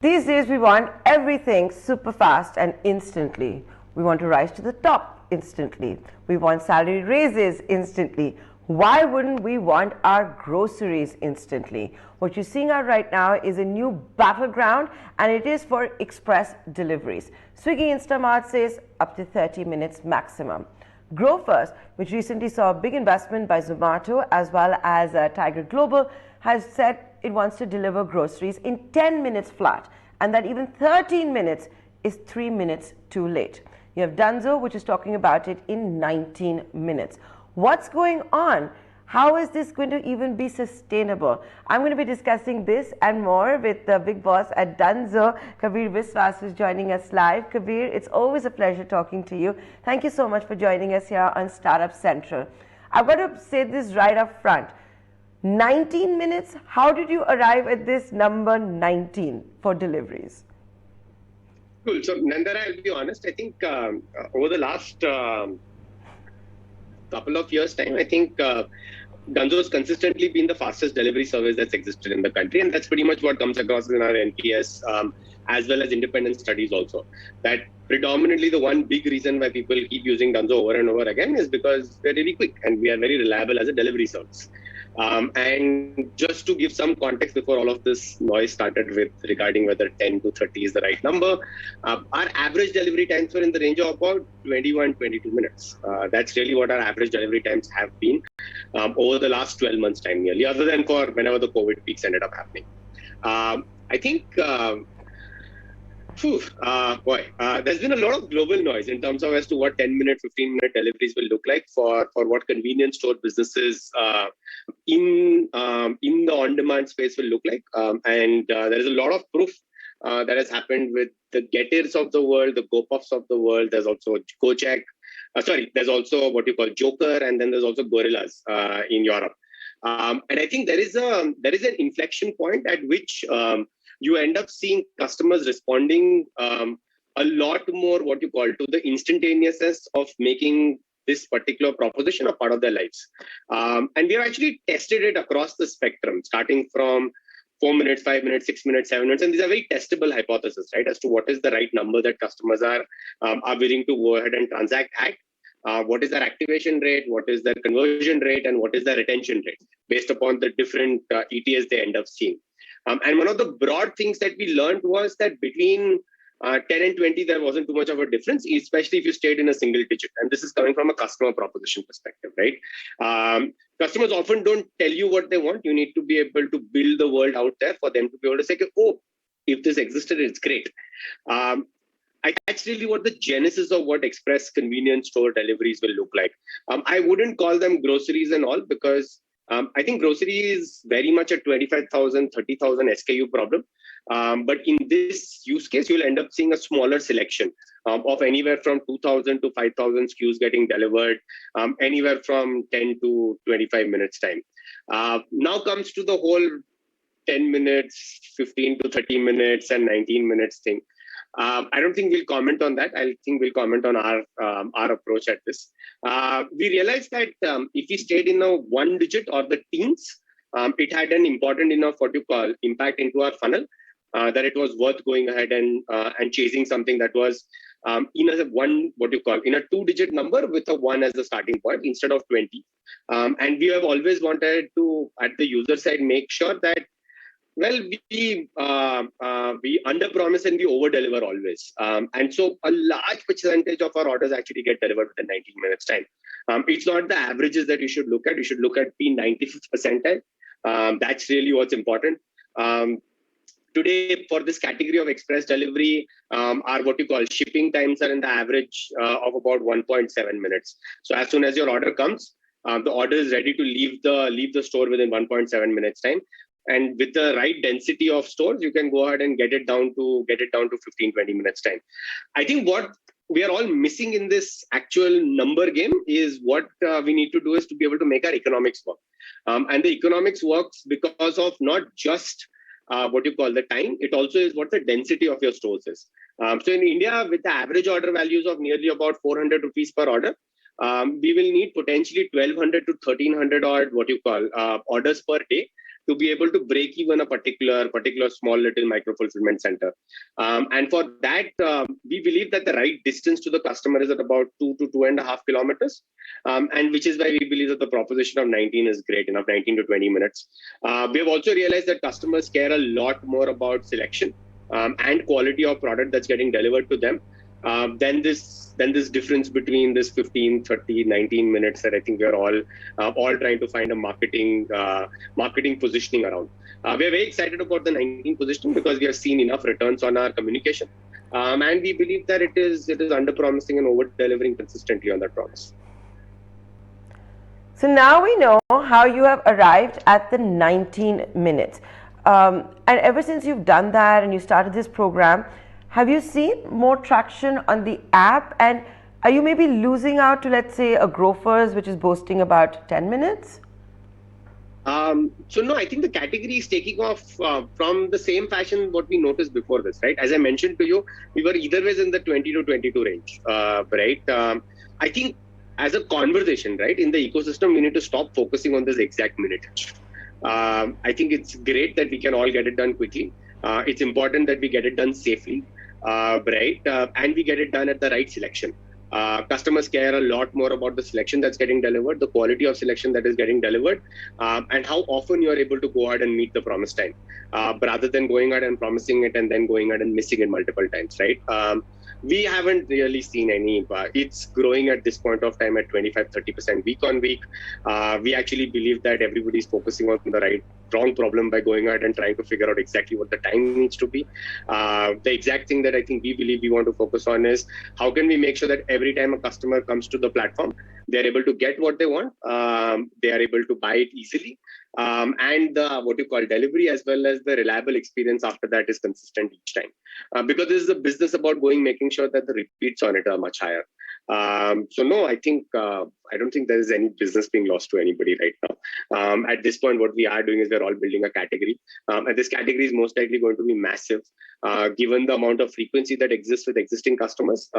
These days, we want everything super fast and instantly. We want to rise to the top instantly. We want salary raises instantly. Why wouldn't we want our groceries instantly? What you're seeing out right now is a new battleground, and it is for express deliveries. Swiggy Instamart says up to 30 minutes maximum. Grofers, which recently saw a big investment by Zomato as well as Tiger Global, has said it wants to deliver groceries in 10 minutes flat, and that even 13 minutes is 3 minutes too late. You have Dunzo, which is talking about it in 19 minutes. What's going on? How is this going to even be sustainable? I'm going to be discussing this and more with the big boss at Dunzo, Kabeer Biswas, who's joining us live. Kabeer, it's always a pleasure talking to you. Thank you so much for joining us here on Startup Central. I've got to say this right up front. 19 minutes? How did you arrive at this number 19 for deliveries? Cool. So, Nandara, I'll be honest, I think over the last couple of years' time, I think Dunzo has consistently been the fastest delivery service that's existed in the country. And that's pretty much what comes across in our NPS, as well as independent studies also. That predominantly the one big reason why people keep using Dunzo over and over again is because we're really quick and we are very reliable as a delivery service. And just to give some context before all of this noise started with regarding whether 10 to 30 is the right number, our average delivery times were in the range of about 21, 22 minutes. That's really what our average delivery times have been over the last 12 months time nearly, other than for whenever the COVID peaks ended up happening. I think there's been a lot of global noise in terms of as to what 10-minute, 15-minute deliveries will look like for what convenience store businesses in the on-demand space will look like. And there is a lot of proof that has happened with the Getters of the world, the GoPuffs of the world. There's also Gojek. There's also what you call Joker, and then there's also Gorillas in Europe. And I think there is an inflection point at which you end up seeing customers responding a lot more what you call to the instantaneousness of making this particular proposition a part of their lives. And we have actually tested it across the spectrum, starting from 4 minutes, 5 minutes, 6 minutes, 7 minutes. And these are very testable hypotheses, right, as to what is the right number that customers are willing to go ahead and transact at. What is their activation rate, what is their conversion rate, and what is their retention rate based upon the different ETAs they end up seeing. And one of the broad things that we learned was that between 10 and 20, there wasn't too much of a difference, especially if you stayed in a single digit. And this is coming from a customer proposition perspective, right? Customers often don't tell you what they want. You need to be able to build the world out there for them to be able to say, oh, if this existed, it's great. That's really what the genesis of what express convenience store deliveries will look like. I wouldn't call them groceries and all because I think grocery is very much a 25,000, 30,000 SKU problem. But in this use case, you'll end up seeing a smaller selection of anywhere from 2,000 to 5,000 SKUs getting delivered, anywhere from 10 to 25 minutes time. Now comes to the whole 10 minutes, 15 to 30 minutes and 19 minutes thing. I don't think we'll comment on that. I think we'll comment on our approach at this. We realized that if we stayed in a one digit or the teens, it had an important enough what you call impact into our funnel that it was worth going ahead and chasing something that was in a one what you call in a two-digit number with a one as a starting point instead of 20. And we have always wanted to at the user side make sure that we under-promise and we over-deliver always. And so a large percentage of our orders actually get delivered within 19 minutes time. It's not the averages that you should look at. You should look at the 95th percentile. That's really what's important. Today, for this category of express delivery, our what you call shipping times are in the average of about 1.7 minutes. So as soon as your order comes, the order is ready to leave the store within 1.7 minutes time. And with the right density of stores, you can go ahead and get it down to 15, 20 minutes time. I think what we are all missing in this actual number game is what we need to do is to be able to make our economics work. And the economics works because of not just what you call the time, it also is what the density of your stores is. So in India, with the average order values of nearly about 400 rupees per order, we will need potentially 1,200 to 1,300 odd what you call orders per day to be able to break even a particular small little micro fulfillment center. And for that, we believe that the right distance to the customer is at about 2 to 2.5 kilometers, and which is why we believe that the proposition of 19 is great enough, 19 to 20 minutes. We have also realized that customers care a lot more about selection and quality of product that's getting delivered to them than this difference between this 15, 30, 19 minutes that I think we're all trying to find a marketing positioning around. We are very excited about the 19 positioning because we have seen enough returns on our communication, and we believe that it is under promising and over delivering consistently on that promise. So now we know how you have arrived at the 19 minutes. And ever since you've done that and you started this program, have you seen more traction on the app? And are you maybe losing out to, let's say, a Grofers, which is boasting about 10 minutes? So no, I think the category is taking off from the same fashion what we noticed before this, right? As I mentioned to you, we were either ways in the 20 to 22 range, right? I think as a conversation, right, in the ecosystem, we need to stop focusing on this exact minute. I think it's great that we can all get it done quickly. It's important that we get it done safely, right? And we get it done at the right selection. Customers care a lot more about the selection that's getting delivered, the quality of selection that is getting delivered, and how often you are able to go out and meet the promised time, rather than going out and promising it and then going out and missing it multiple times, right? We haven't really seen any, it's growing at this point of time at 25-30% week on week. We actually believe that everybody's focusing on the wrong problem by going out and trying to figure out exactly what the time needs to be. The exact thing that I think we believe we want to focus on is how can we make sure that every time a customer comes to the platform, they're able to get what they want, they are able to buy it easily, and the what you call delivery as well as the reliable experience after that is consistent each time. Because this is a business about making sure that the repeats on it are much higher. So no, I don't think there is any business being lost to anybody right now. At this point, what we are doing is we're all building a category, and this category is most likely going to be massive, given the amount of frequency that exists with existing customers.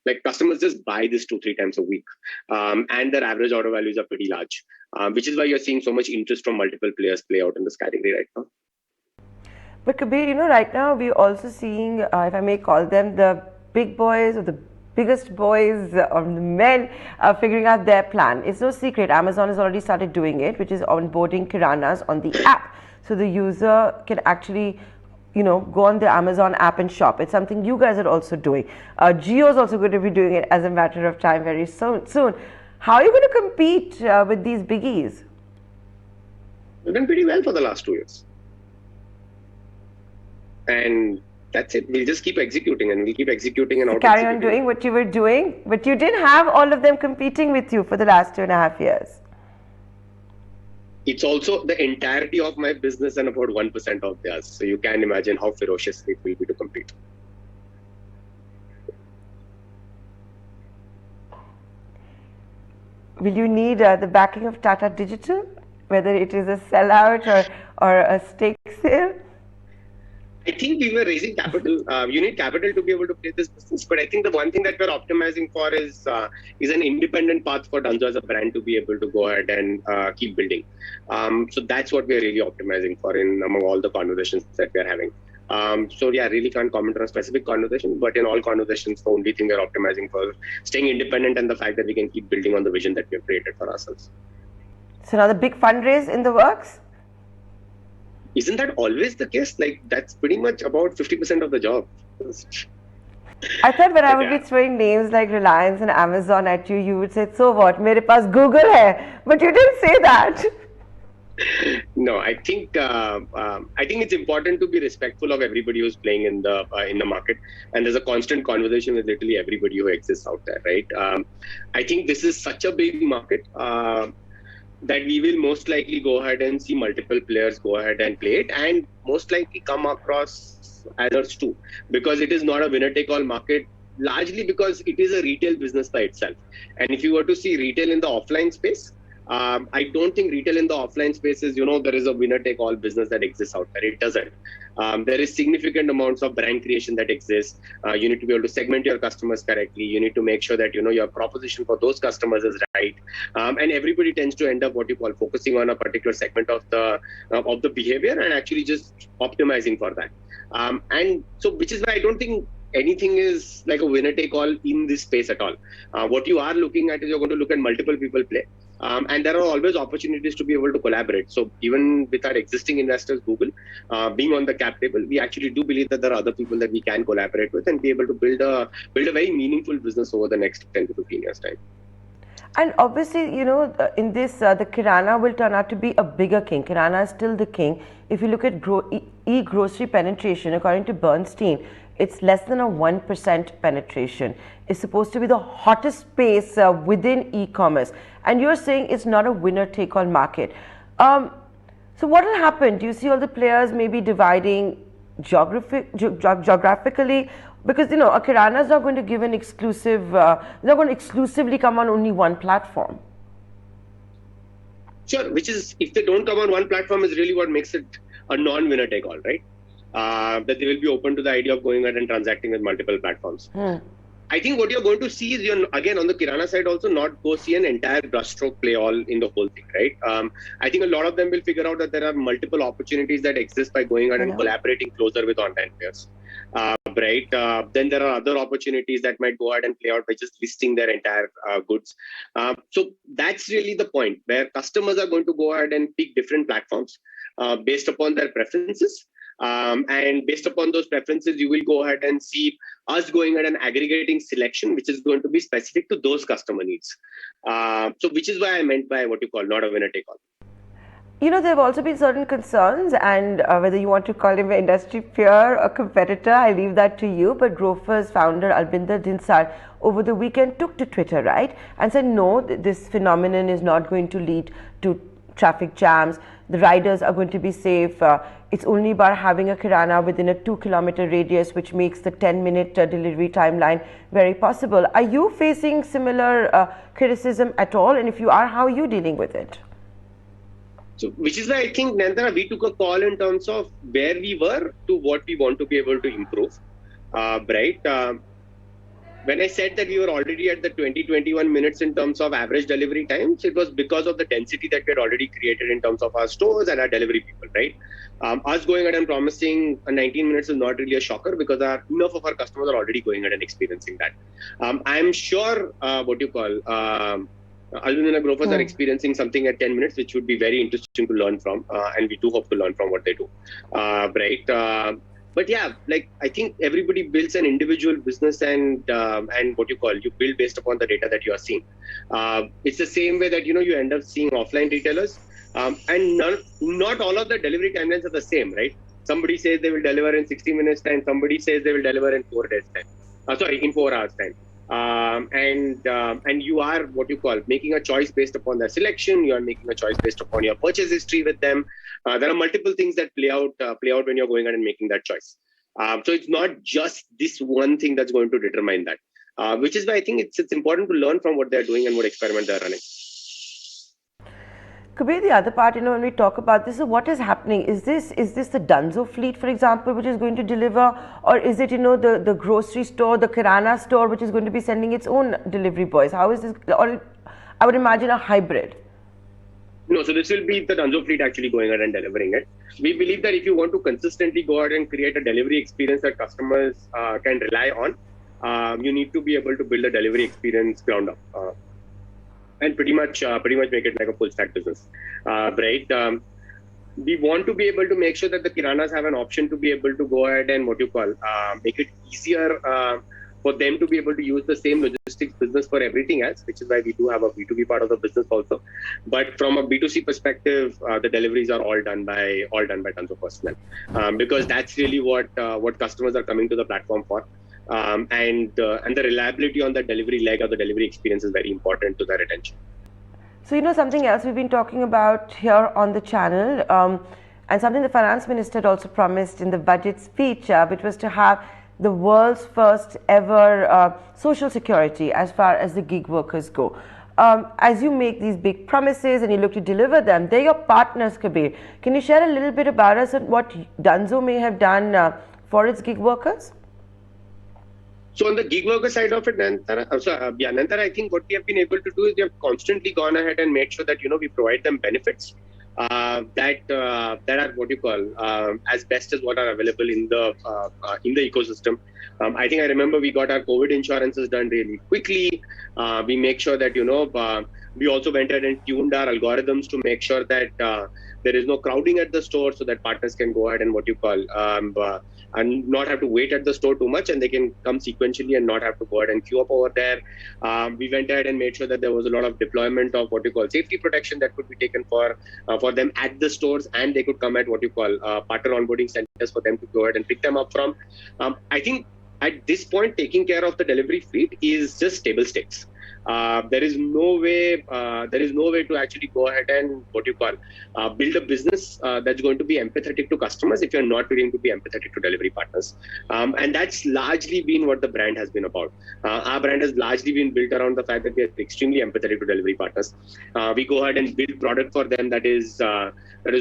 Like customers just buy this 2-3 times a week, and their average order values are pretty large, which is why you're seeing so much interest from multiple players play out in this category right now. But Kabeer, right now we're also seeing, if I may call them, the big boys or the biggest boys or the men figuring out their plan. It's no secret, Amazon has already started doing it, which is onboarding kiranas on the app. So the user can actually, go on the Amazon app and shop. It's something you guys are also doing. Jio is also going to be doing it as a matter of time very soon. How are you going to compete with these biggies? We've done pretty well for the last 2 years. And that's it. We'll just keep executing and we'll keep executing and carry on doing what you were doing, but you didn't have all of them competing with you for the last 2.5 years. It's also the entirety of my business and about 1% of theirs. So you can imagine how ferocious it will be to compete. Will you need the backing of Tata Digital, whether it is a sellout or a stake sale? I think we were raising capital. You need capital to be able to play this business. But I think the one thing that we're optimizing for is an independent path for Dunzo as a brand to be able to go ahead and keep building. So that's what we're really optimizing for among all the conversations that we're having. So yeah, I really can't comment on a specific conversation, but in all conversations, the only thing we're optimizing for is staying independent and the fact that we can keep building on the vision that we've created for ourselves. So now the big fundraise in the works? Isn't that always the case? Like, that's pretty much about 50% of the job. I thought when I would be throwing names like Reliance and Amazon at you, you would say, so what, mere paas Google hai. But you didn't say that. No, I think it's important to be respectful of everybody who's playing in the market, and there's a constant conversation with literally everybody who exists out there, right? I think this is such a big market that we will most likely go ahead and see multiple players go ahead and play it, and most likely come across others too, because it is not a winner-take-all market, largely because it is a retail business by itself. And if you were to see retail in the offline space, I don't think retail in the offline space is, there is a winner-take-all business that exists out there. It doesn't. There is significant amounts of brand creation that exists. You need to be able to segment your customers correctly. You need to make sure that, your proposition for those customers is right. right? And everybody tends to end up what you call focusing on a particular segment of the behavior and actually just optimizing for that. And so, which is why I don't think anything is like a winner take all in this space at all. What you are looking at is you're going to look at multiple people play. And there are always opportunities to be able to collaborate. So even with our existing investors, Google, being on the cap table, we actually do believe that there are other people that we can collaborate with and be able to build a very meaningful business over the next 10 to 15 years time. And obviously, in this, the kirana will turn out to be a bigger king. Kirana is still the king. If you look at e-grocery penetration, according to Bernstein, it's less than a 1% penetration. It's supposed to be the hottest space within e-commerce. And you're saying it's not a winner-take-all market. So what will happen? Do you see all the players maybe dividing geographically? Because, a kirana is not going to give an exclusive, not going to exclusively come on only one platform. Sure, which is, if they don't come on one platform, is really what makes it a non-winner take all, right? That they will be open to the idea of going ahead and transacting with multiple platforms. I think what you're going to see is again on the kirana side also not go see an entire brushstroke play all in the whole thing, right? I think a lot of them will figure out that there are multiple opportunities that exist by going ahead and collaborating closer with online players. Right? Then there are other opportunities that might go ahead and play out by just listing their entire goods. So that's really the point where customers are going to go ahead and pick different platforms based upon their preferences. And based upon those preferences, you will go ahead and see us going ahead and aggregating selection, which is going to be specific to those customer needs. So which is why I meant by what you call not a winner take all. There have also been certain concerns, and whether you want to call him an industry peer or competitor, I leave that to you. But Grofers founder Albinder Dinsar over the weekend took to Twitter, right, and said, no, this phenomenon is not going to lead to traffic jams. The riders are going to be safe. It's only about having a kirana within a 2-kilometer radius, which makes the 10-minute delivery timeline very possible. Are you facing similar criticism at all? And if you are, how are you dealing with it? So, which is why I think, Nandana, we took a call in terms of where we were to what we want to be able to improve, right? When I said that we were already at the 20-21 minutes in terms of average delivery times, it was because of the density that we had already created in terms of our stores and our delivery people, right? Us going ahead and promising 19 minutes is not really a shocker because enough of our customers are already going ahead and experiencing that. I'm sure Albinder Grofers are experiencing something at 10 minutes, which would be very interesting to learn from. And we do hope to learn from what they do, right? But yeah, I think everybody builds an individual business and what you build based upon the data that you are seeing. It's the same way that, you end up seeing offline retailers and not all of the delivery timelines are the same, right? Somebody says they will deliver in 60 minutes time. Somebody says they will deliver in 4 days time. In 4 hours time. And you are making a choice based upon their selection. You are making a choice based upon your purchase history with them. There are multiple things that play out when you're going out and making that choice. So it's not just this one thing that's going to determine that, which is why I think it's important to learn from what they're doing and what experiment they're running. Kabeer, the other part, when we talk about this, so what is happening? Is this the Dunzo fleet, for example, which is going to deliver, or is it, the grocery store, the kirana store, which is going to be sending its own delivery boys? How is this? Or I would imagine a hybrid. No, so this will be the Dunzo fleet actually going ahead and delivering it. We believe that if you want to consistently go ahead and create a delivery experience that customers can rely on, you need to be able to build a delivery experience ground up. And pretty much make it like a full stack business, right? We want to be able to make sure that the kiranas have an option to be able to go ahead and make it easier for them to be able to use the same logistics business for everything else, which is why we do have a B2B part of the business also. But from a B2C perspective, the deliveries are all done by Dunzo personnel, because that's really what customers are coming to the platform for. And the reliability on the delivery leg or the delivery experience is very important to their attention. So, something else we've been talking about here on the channel, and something the finance minister had also promised in the budget speech, which was to have the world's first ever social security as far as the gig workers go. As you make these big promises and you look to deliver them, they're your partners, Kabeer. Can you share a little bit about us and what Dunzo may have done for its gig workers? So on the gig worker side of it, Nantara, I think what we have been able to do is we have constantly gone ahead and made sure that we provide them benefits that are what you call as best as what are available in the ecosystem. I think I remember we got our COVID insurances done really quickly. We make sure that we also went ahead and tuned our algorithms to make sure that there is no crowding at the store, so that partners can go ahead and what you call and not have to wait at the store too much, and they can come sequentially and not have to go ahead and queue up over there. We went ahead and made sure that there was a lot of deployment of what you call safety protection that could be taken for them at the stores, and they could come at what you call partner onboarding centers for them to go ahead and pick them up from. I think at this point, taking care of the delivery fleet is just table stakes. There is no way to actually go ahead and what you call build a business that's going to be empathetic to customers if you're not willing to be empathetic to delivery partners. And that's largely been what the brand has been about. Our brand has largely been built around the fact that we are extremely empathetic to delivery partners. We go ahead and build product for them that is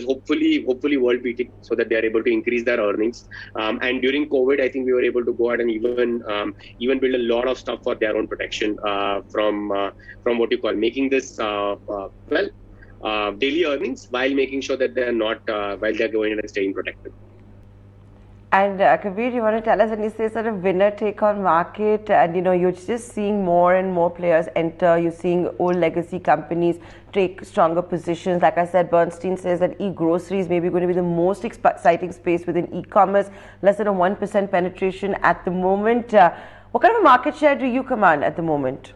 hopefully world beating, so that they are able to increase their earnings. And during COVID, I think we were able to go ahead and even build a lot of stuff for their own protection from what you call making this daily earnings while making sure that they're not while they're going and staying protected. And Kabeer, you want to tell us, when you say sort of winner take on market, and you're just seeing more and more players enter, you're seeing old legacy companies take stronger positions. Like I said, Bernstein says that e-groceries may be going to be the most exciting space within e-commerce, less than a 1% penetration at the moment. What kind of a market share do you command at the moment?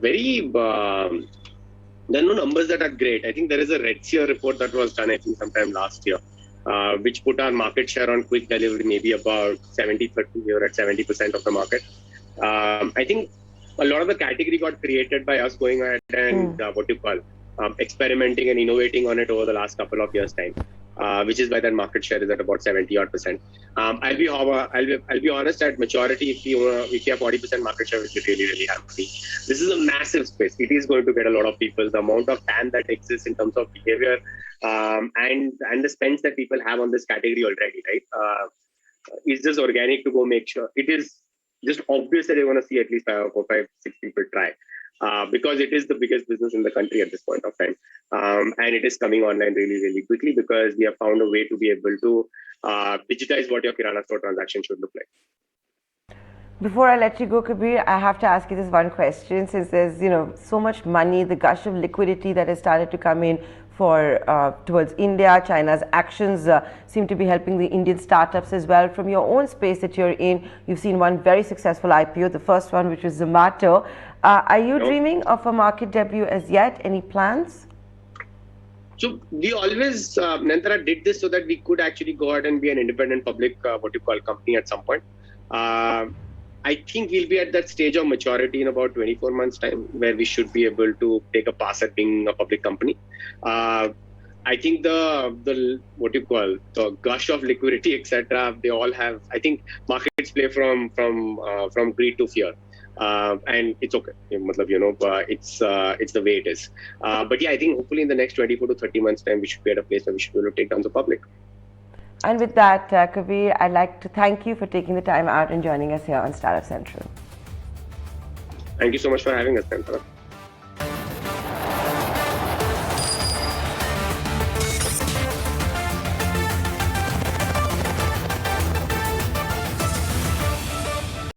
There are no numbers that are great. I think there is a Red Seer report that was done, I think, sometime last year, which put our market share on quick delivery maybe about 70-30. We were at 70% of the market. I think a lot of the category got created by us going ahead and experimenting and innovating on it over the last couple of years' time. Which is why that market share is at about 70-odd%. I'll be honest, at maturity, if you have 40% market share, we'll be really, really happy. This is a massive space. It is going to get a lot of people. The amount of TAM that exists in terms of behavior and the spends that people have on this category already, right? It's just organic to go make sure. It is just obvious that they want to see at least 4, 5, 6 people try. Because it is the biggest business in the country at this point of time. And it is coming online really, really quickly because we have found a way to be able to digitize what your kirana store transaction should look like. Before I let you go, Kabeer, I have to ask you this one question. Since there's so much money, the gush of liquidity that has started to come in towards India, China's actions seem to be helping the Indian startups as well. From your own space that you're in, you've seen one very successful IPO, the first one, which was Zomato. Are you dreaming of a market debut as yet? Any plans? So we always, Nantara, did this so that we could actually go ahead and be an independent public, company at some point. I think we'll be at that stage of maturity in about 24 months' time, where we should be able to take a pass at being a public company. I think the gush of liquidity, etc. They all have. I think markets play from greed to fear. And it's okay. It's the way it is. But yeah, I think hopefully in the next 24 to 30 months' time, we should be at a place where we should be able to take down the public. And with that, Kabeer, I'd like to thank you for taking the time out and joining us here on Startup Central. Thank you so much for having us, Nantara.